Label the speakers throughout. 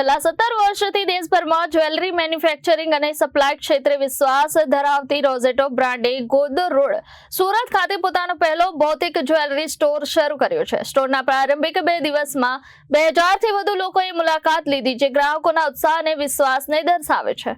Speaker 1: છેલ્લા 17 વર્ષથી દેશભરમાં જ્વેલરી મેન્યુફેક્ચરિંગ અને સપ્લાય ક્ષેત્રે વિશ્વાસ ધરાવતી રોઝેટો બ્રાન્ડે ગોદર રોડ સુરત ખાતે પોતાનો પહેલો ભૌતિક જ્વેલરી સ્ટોર શરૂ કર્યો છે। સ્ટોરના પ્રારંભિક 2 દિવસમાં 2000થી વધુ લોકોએ મુલાકાત લીધી, જે ગ્રાહકોના ઉત્સાહ અને વિશ્વાસને દર્શાવે છે।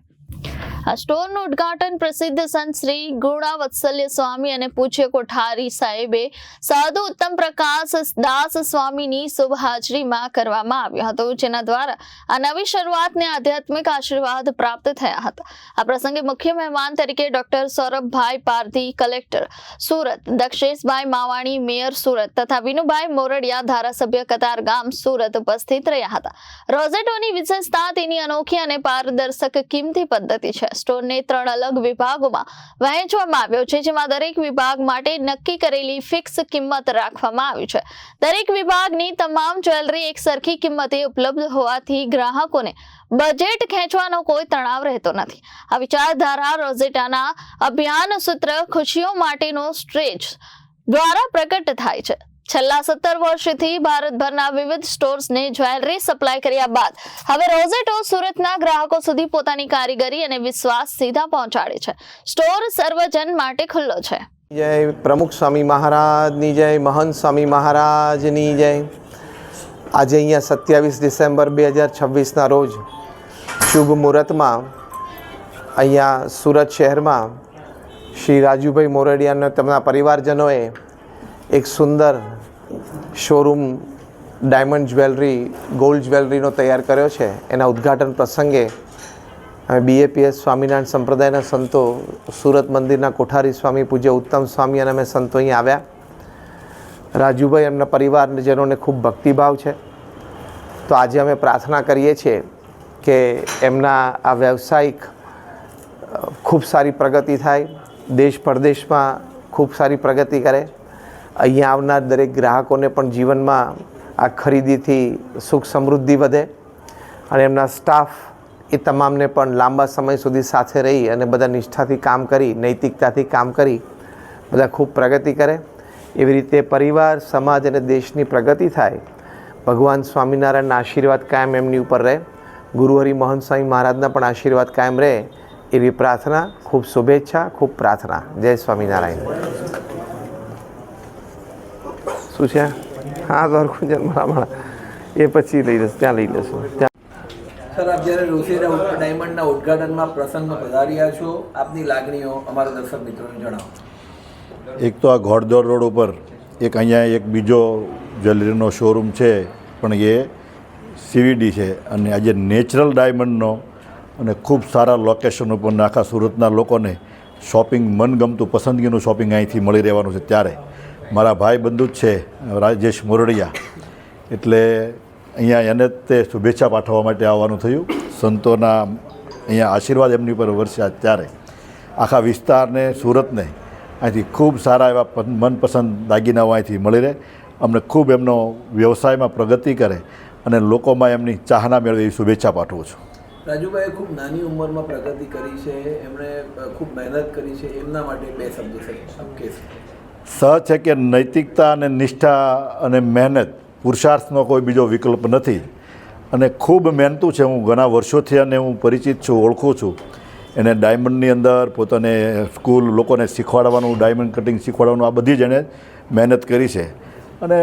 Speaker 1: આ સ્ટોરનું ઉદ્ઘાટન પ્રસિદ્ધ સંત શ્રી ગુણાવત્સલ્ય સ્વામી અને પૂજ્ય કોઠારી સાહેબે સાધુ ઉત્તમ પ્રકાશ દાસ સ્વામીની શુભ હાજરીમાં કરવામાં આવ્યું હતું, જેના દ્વારા આ નવી શરૂઆતને આધ્યાત્મિક આશીર્વાદ પ્રાપ્ત થયા હતા। આ પ્રસંગે મુખ્ય મહેમાન તરીકે doctor Saurabhbhai Pardhi, collector Surat, Daksheshbhai Mavani, mayor Surat તથા વિનુભાઈ મોરડિયા, ધારાસભ્ય કતારગામ સુરત ઉપસ્થિત રહ્યા હતા। રોઝેટોની વિશેષતા તેની અનોખી અને પારદર્શક કિંમતી પદ્ધતિ છે। સ્ટોરને 3 અલગ વિભાગોમાં વહેંચવામાં આવ્યો છે, જેમાં દરેક વિભાગ માટે નક્કી કરેલી ફિક્સ કિંમત રાખવામાં આવી છે। દરેક વિભાગની તમામ જ્વેલરી એક સરખી કિંમતે ઉપલબ્ધ હોવાથી ગ્રાહકોને બજેટ ખેંચવાનો કોઈ તણાવ રહેતો નથી। આ વિચારધારા રોઝેટાના અભિયાન સૂત્ર ખુશીઓ માટેનો સ્ટ્રેચ દ્વારા પ્રગટ થાય છે। છેલ્લા 17 વર્ષથી ભારતભરના વિવિધ સ્ટોર્સને જ્વેલરી સપ્લાય કર્યા બાદ હવે રોઝેટો સુરતના ગ્રાહકો સુધી પોતાની કારીગરી અને વિશ્વાસ સીધા પહોંચાડે છે। સ્ટોર સર્વજન માટે ખુલ્લો છે।
Speaker 2: જય પ્રમુખ સ્વામી મહારાજની જય, મહંત સ્વામી મહારાજની જય। આજે અહીંયા 27 ડિસેમ્બર 2026ના રોજ શુભ મુહૂર્તમાં અહીંયા સુરત શહેરમાં શ્રી રાજુભાઈ મોરડિયા અને તેમના પરિવારજનોએ એક સુંદર શોરૂમ ડાયમંડ જ્વેલરી, ગોલ્ડ જ્વેલરીનો તૈયાર કર્યો છે। એના ઉદ્ઘાટન પ્રસંગે BAPS સ્વામિનારાયણ સંપ્રદાયના સંતો, સુરત મંદિરના કોઠારી સ્વામી, પૂજ્ય ઉત્તમ સ્વામી અને અમે સંતો અહીં આવ્યા। રાજુભાઈ એમના પરિવારજનોને ખૂબ ભક્તિભાવ છે, તો આજે અમે પ્રાર્થના કરીએ છીએ કે એમના આ વ્યવસાયિક ખૂબ સારી પ્રગતિ થાય, દેશ પરદેશમાં ખૂબ સારી પ્રગતિ કરે। અહીંયા આવનાર દરેક ગ્રાહકોને પણ જીવનમાં આ ખરીદીથી સુખ સમૃદ્ધિ વધે અને એમના સ્ટાફ એ તમામને પણ લાંબા સમય સુધી સાથે રહી અને બધા નિષ્ઠાથી કામ કરી, નૈતિકતાથી કામ કરી બધા ખૂબ પ્રગતિ કરે। એવી રીતે પરિવાર, સમાજ અને દેશની પ્રગતિ થાય। ભગવાન સ્વામિનારાયણના આશીર્વાદ કાયમ એમની ઉપર રહે, ગુરુહરિ મહંત સ્વામી મહારાજના પણ આશીર્વાદ કાયમ રહે એવી પ્રાર્થના, ખૂબ શુભેચ્છા, ખૂબ પ્રાર્થના। જય સ્વામિનારાયણ। શું છે? હા, દરખુંજન બરાબર, એ પછી લઈ લઈશ, ત્યાં લઈ લેશું।
Speaker 3: સર, આપ જ્યારે રોઝેટા ડાયમંડના ઉદ્ઘાટનમાં પ્રસંગમાં પધાર્યા છો, આપની લાગણીઓ અમારા દર્શક મિત્રોને જણાવો।
Speaker 4: એક તો આ ઘોડદોડ રોડ ઉપર એક અહીંયા એક બીજો જ્વેલરીનો શોરૂમ છે, પણ એ CVD છે અને આજે નેચરલ ડાયમંડનો અને ખૂબ સારા લોકેશન ઉપર આખા સુરતના લોકોને શોપિંગ, મનગમતું પસંદગીનું શોપિંગ અહીંથી મળી રહેવાનું છે। ત્યારે મારા ભાઈ બંધુ જ છે રાજેશ મોરડિયા, એટલે અહીંયા એને તે શુભેચ્છા પાઠવવા માટે આવવાનું થયું। સંતોના અહીંયા આશીર્વાદ એમની પર વરસ્યા, ત્યારે આખા વિસ્તારને, સુરતને અહીંથી ખૂબ સારા એવા મનપસંદ દાગીનાઓ અહીંથી મળી રહે, અમને ખૂબ એમનો વ્યવસાયમાં પ્રગતિ કરે અને લોકોમાં એમની ચાહના મેળવે એવી શુભેચ્છા પાઠવું છું।
Speaker 3: રાજુભાઈએ ખૂબ નાની ઉંમરમાં પ્રગતિ કરી છે, એમણે ખૂબ મહેનત કરી છે, એમના માટે 2 શબ્દો આપ કહેશો?
Speaker 4: સહજ છે કે નૈતિકતા અને નિષ્ઠા અને મહેનત, પુરુષાર્થનો કોઈ બીજો વિકલ્પ નથી અને ખૂબ મહેનતુ છે। હું ઘણા વર્ષોથી અને હું પરિચિત છું, ઓળખું છું એને। ડાયમંડની અંદર પોતાને સ્કૂલ, લોકોને શીખવાડવાનું, ડાયમંડ કટિંગ શીખવાડવાનું, આ બધી જ એણે મહેનત કરી છે અને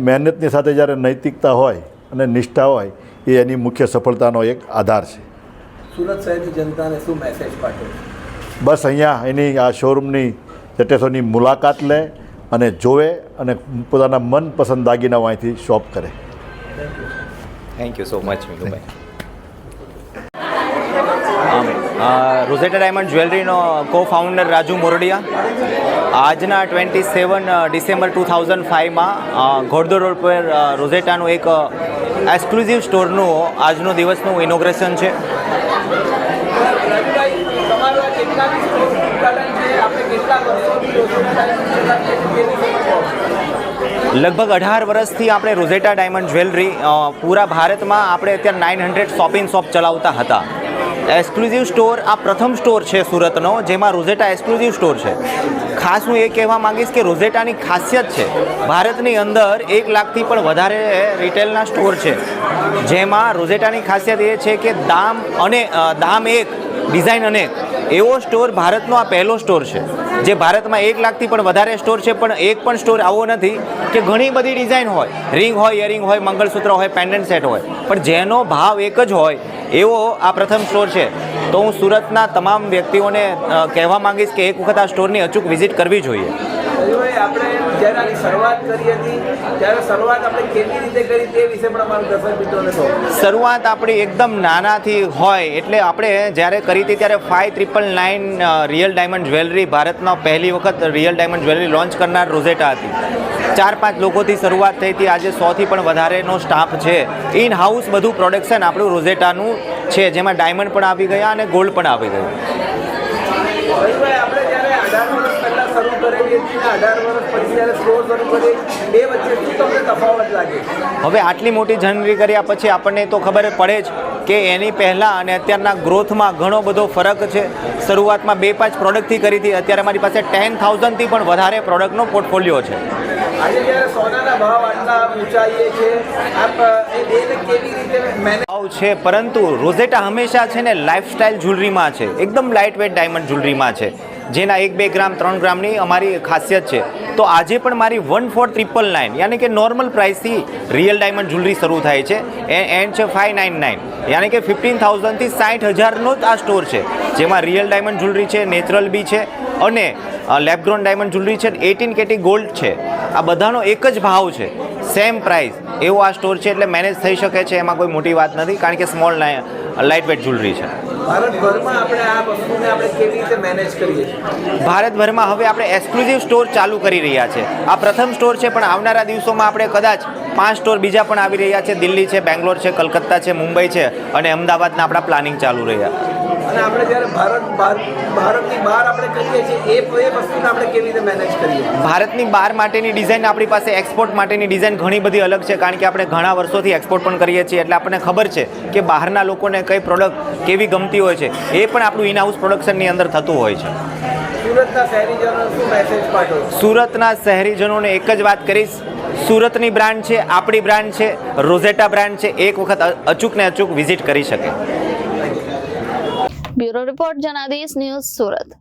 Speaker 4: મહેનતની સાથે જ્યારે નૈતિકતા હોય અને નિષ્ઠા હોય એ એની મુખ્ય સફળતાનો એક આધાર છે।
Speaker 3: સુરત શહેરની જનતાને શું મેસેજ પાઠવો?
Speaker 4: બસ અહીંયા એની આ શોરૂમની જટેસોની મુલાકાત લે અને જોવે અને પોતાના મનપસંદ દાગીનાઓ અહીંથી શોપ કરે।
Speaker 5: Thank you so much Milubhai. Rosetta diamond જ્વેલરીનો કો ફાઉન્ડર રાજુ મોરડિયા। આજના 27 ડિસેમ્બર 2005માં ઘોડદોડ રોડ પર રોઝેટાનું એક એક્સક્લુઝિવ સ્ટોરનું આજનો દિવસનું ઇનોગ્રેશન છે। લગભગ 18 વર્ષથી આપણે રોઝેટા ડાયમંડ જ્વેલરી પૂરા ભારતમાં આપણે અત્યારે 900 શોપિંગ શોપ ચલાવતા હતા। એક્સક્લુઝિવ સ્ટોર આ પ્રથમ સ્ટોર છે સુરતનો જેમાં રોઝેટા એક્સક્લુઝિવ સ્ટોર છે. ખાસ હું એ કહેવા માંગીશ કે રોઝેટાની ખાસિયત છે ભારતની અંદર 1 લાખથી પણ વધારે રિટેલના સ્ટોર છે, જેમાં રોઝેટાની ખાસિયત એ છે કે દામ એક ડિઝાઇન અનેક એવો સ્ટોર ભારતનો આ પહેલો સ્ટોર છે, જે ભારતમાં 1 લાખથી પણ વધારે સ્ટોર છે, પણ એક પણ સ્ટોર આવો નથી કે ઘણી બધી ડિઝાઇન હોય, રિંગ હોય, ઇયરિંગ હોય, મંગળસૂત્ર હોય, પેન્ડન્ટ સેટ હોય, પણ જેનો ભાવ એક જ હોય એવો આ પ્રથમ સ્ટોર છે. તો હું સુરતના તમામ વ્યક્તિઓને કહેવા માંગીશ કે એક વખત આ સ્ટોરની અચૂક વિઝિટ કરવી જોઈએ.
Speaker 3: હજુભાઈ, આપણે જ્યારે આની શરૂઆત કરી હતી ત્યારે શરૂઆત આપણે કેવી રીતે કરી તે વિશે પણ અમારા દર્શક મિત્રોને કહો.
Speaker 5: શરૂઆત આપણી એકદમ નાનાથી હોય, એટલે આપણે જ્યારે કરી હતી ત્યારે 5999 રિયલ ડાયમંડ જ્વેલરી, ભારતમાં પહેલી વખત રિયલ ડાયમંડ જ્વેલરી લોન્ચ કરનાર રોઝેટા હતી. 4-5 લોકોથી શરૂઆત થઈ હતી. આજે 100થી પણ વધારેનો સ્ટાફ છે. ઇન હાઉસ બધું પ્રોડક્શન આપણું રોઝેટાનું છે, જેમાં ડાયમંડ પણ આવી ગયા અને ગોલ્ડ પણ આવી ગયું.
Speaker 3: હજુભાઈ, આપણે જ્યારે 18 વર્ષ પહેલાં શરૂ કરેલી હતી ને 18 વર્ષ પછી જ્યારે સ્ટોર શરૂ કરી, એ વચ્ચે શું તમને તફાવત લાગે?
Speaker 5: હવે આટલી મોટી જર્ની કર્યા પછી આપણને તો ખબર પડે જ કે એની પહેલાં અને અત્યારના ગ્રોથમાં ઘણો બધો ફરક છે. શરૂઆતમાં 2-5 પ્રોડક્ટથી કરી હતી, અત્યારે મારી પાસે 10,000થી પણ વધારે પ્રોડક્ટનો પોર્ટફોલિયો છે.
Speaker 3: આજે જ્યારે સોનાના ભાવ આટલા ઊંચાઈએ છે, આપ એને કેવી રીતે મેનેજ
Speaker 5: ભાવ છે, પરંતુ રોઝેટા હંમેશા છે ને લાઇફસ્ટાઇલ જ્વેલરીમાં છે, એકદમ લાઇટ વેટ ડાયમંડ જ્વેલરીમાં છે, જેના 1-2 ગ્રામ 3 ગ્રામની અમારી ખાસિયત છે. તો આજે પણ મારી 14,999 યાની કે નોર્મલ પ્રાઇસથી રિયલ ડાયમંડ જ્વેલરી શરૂ થાય છે. એન્ડ છે 599 યાની કે 15,000થી 60,000નો જ આ સ્ટોર છે, જેમાં રિયલ ડાયમંડ જ્વેલરી છે, નેચરલ બી છે અને લેબગ્રોન ડાયમંડ જ્વેલરી છે, 18 કેટી ગોલ્ડ છે. આ બધાનો એક જ ભાવ છે, સેમ પ્રાઇસ, એવો આ સ્ટોર છે. એટલે મેનેજ થઈ શકે છે, એમાં કોઈ મોટી વાત નથી, કારણ કે સ્મોલ લાઇટ વેટ જ્વેલરી છે.
Speaker 3: ભારતભરમાં આપણે આ વસ્તુને આપણે કેવી રીતે મેનેજ કરીએ છીએ?
Speaker 5: ભારતભરમાં હવે આપણે એક્સક્લુઝિવ સ્ટોર ચાલુ કરી રહ્યા છે. આ પ્રથમ સ્ટોર છે, પણ આવનારા દિવસોમાં આપણે કદાચ 5 સ્ટોર બીજા પણ આવી રહ્યા છે. દિલ્હી છે, બેંગ્લોર છે, કલકત્તા છે, મુંબઈ છે અને અમદાવાદના આપણા પ્લાનિંગ ચાલુ રહ્યા.
Speaker 3: અને આપણે જ્યારે ભારતની બહાર આપણે કરીએ છીએ, એ વસ્તુને આપણે કેવી રીતે મેનેજ કરીએ?
Speaker 5: ભારતની બહાર માટેની ડિઝાઇન આપણી પાસે, એક્સપોર્ટ માટેની ડિઝાઇન ઘણી બધી અલગ છે, કારણ કે આપણે ઘણા વર્ષોથી એક્સપોર્ટ પણ કરીએ છીએ, એટલે આપણને ખબર છે કે બહારના લોકોને કઈ પ્રોડક્ટ કેવી ગમતી હોય છે. એ પણ આપણું ઇન હાઉસ પ્રોડક્શનની અંદર થતું હોય છે.
Speaker 3: સુરતના શહેરીજનોને શું મેસેજ પાઠવો?
Speaker 5: સુરતના શહેરીજનોને એક જ વાત કરીશ, સુરતની બ્રાન્ડ છે, આપણી બ્રાન્ડ છે, રોઝેટા બ્રાન્ડ છે, એક વખત અચૂક ને અચૂક વિઝિટ કરી શકે.
Speaker 1: Bureau report Janadesh news Surat.